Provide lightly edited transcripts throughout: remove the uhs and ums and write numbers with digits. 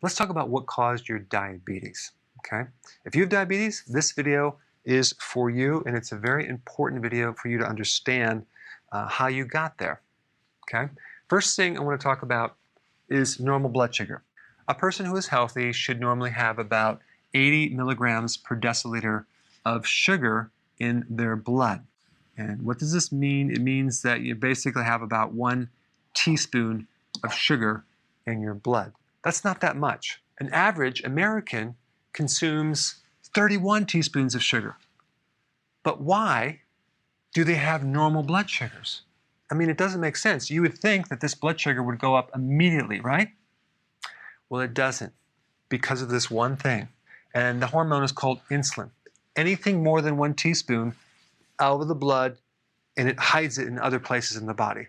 Let's talk about what caused your diabetes, okay? If you have diabetes, this video is for you, and it's a very important video for you to understand how you got there, okay? First thing I want to talk about is normal blood sugar. A person who is healthy should normally have about 80 milligrams per deciliter of sugar in their blood. And what does this mean? It means that you basically have about 1 teaspoon of sugar in your blood. That's not that much. An average American consumes 31 teaspoons of sugar. But why do they have normal blood sugars? I mean, it doesn't make sense. You would think that this blood sugar would go up immediately, right? Well, it doesn't, because of this one thing. And the hormone is called insulin. Anything more than 1 teaspoon out of the blood, and it hides it in other places in the body.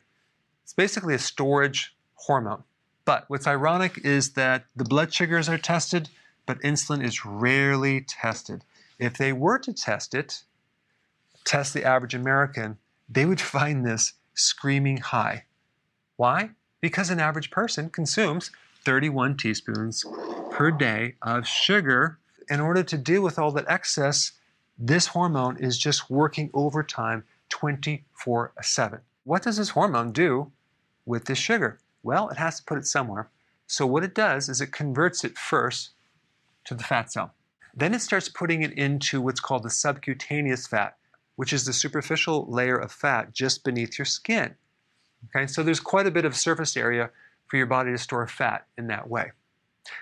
It's basically a storage hormone. But what's ironic is that the blood sugars are tested, but insulin is rarely tested. If they were to test the average American, they would find this screaming high. Why? Because an average person consumes 31 teaspoons per day of sugar. In order to deal with all that excess, this hormone is just working overtime 24/7. What does this hormone do with this sugar? Well, it has to put it somewhere. So what it does is it converts it first to the fat cell. Then it starts putting it into what's called the subcutaneous fat, which is the superficial layer of fat just beneath your skin. Okay, so there's quite a bit of surface area for your body to store fat in that way.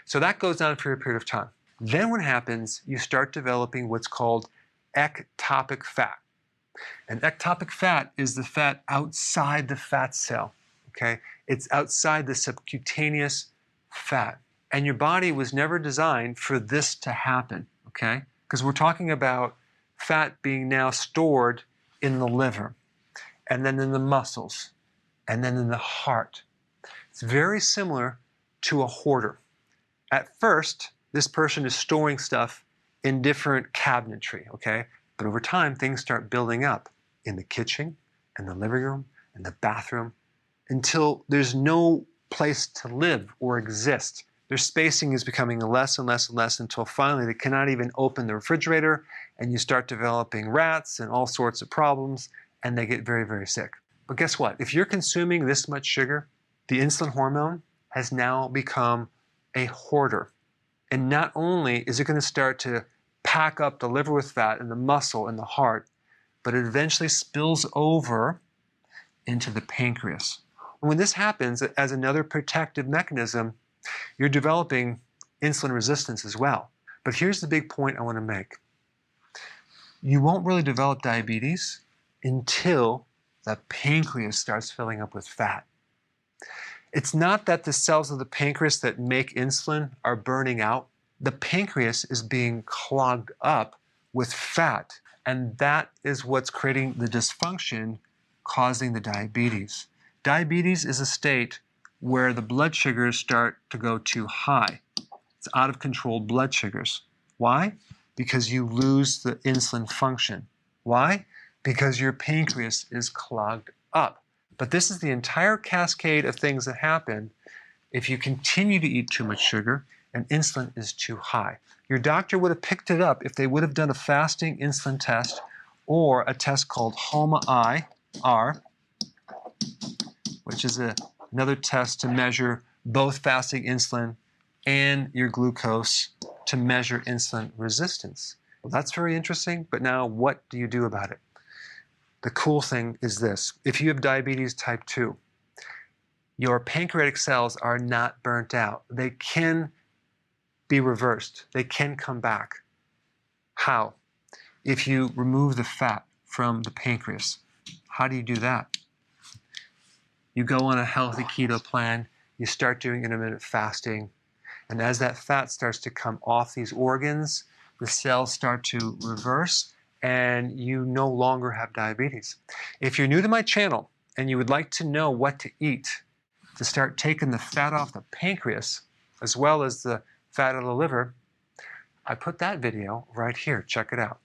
So that goes on for a period of time. Then what happens, you start developing what's called ectopic fat. And ectopic fat is the fat outside the fat cell. Okay, it's outside the subcutaneous fat. And your body was never designed for this to happen, okay? Because we're talking about fat being now stored in the liver, and then in the muscles, and then in the heart. It's very similar to a hoarder. At first, this person is storing stuff in different cabinetry, okay? But over time, things start building up in the kitchen, in the living room, in the bathroom, until there's no place to live or exist. Their spacing is becoming less and less and less until finally they cannot even open the refrigerator, and you start developing rats and all sorts of problems, and they get very, very sick. But guess what? If you're consuming this much sugar, the insulin hormone has now become a hoarder. And not only is it going to start to pack up the liver with fat and the muscle and the heart, but it eventually spills over into the pancreas. When this happens, as another protective mechanism, you're developing insulin resistance as well. But here's the big point I want to make. You won't really develop diabetes until the pancreas starts filling up with fat. It's not that the cells of the pancreas that make insulin are burning out. The pancreas is being clogged up with fat, and that is what's creating the dysfunction causing the diabetes. Diabetes is a state where the blood sugars start to go too high. It's out of control blood sugars. Why? Because you lose the insulin function. Why? Because your pancreas is clogged up. But this is the entire cascade of things that happen if you continue to eat too much sugar and insulin is too high. Your doctor would have picked it up if they would have done a fasting insulin test or a test called HOMA-IR, which is another test to measure both fasting insulin and your glucose to measure insulin resistance. Well, that's very interesting, but now what do you do about it? The cool thing is this. If you have diabetes type 2, your pancreatic cells are not burnt out. They can be reversed. They can come back. How? If you remove the fat from the pancreas. How do you do that? You go on a healthy keto plan, you start doing intermittent fasting, and as that fat starts to come off these organs, the cells start to reverse, and you no longer have diabetes. If you're new to my channel and you would like to know what to eat to start taking the fat off the pancreas, as well as the fat out of the liver, I put that video right here. Check it out.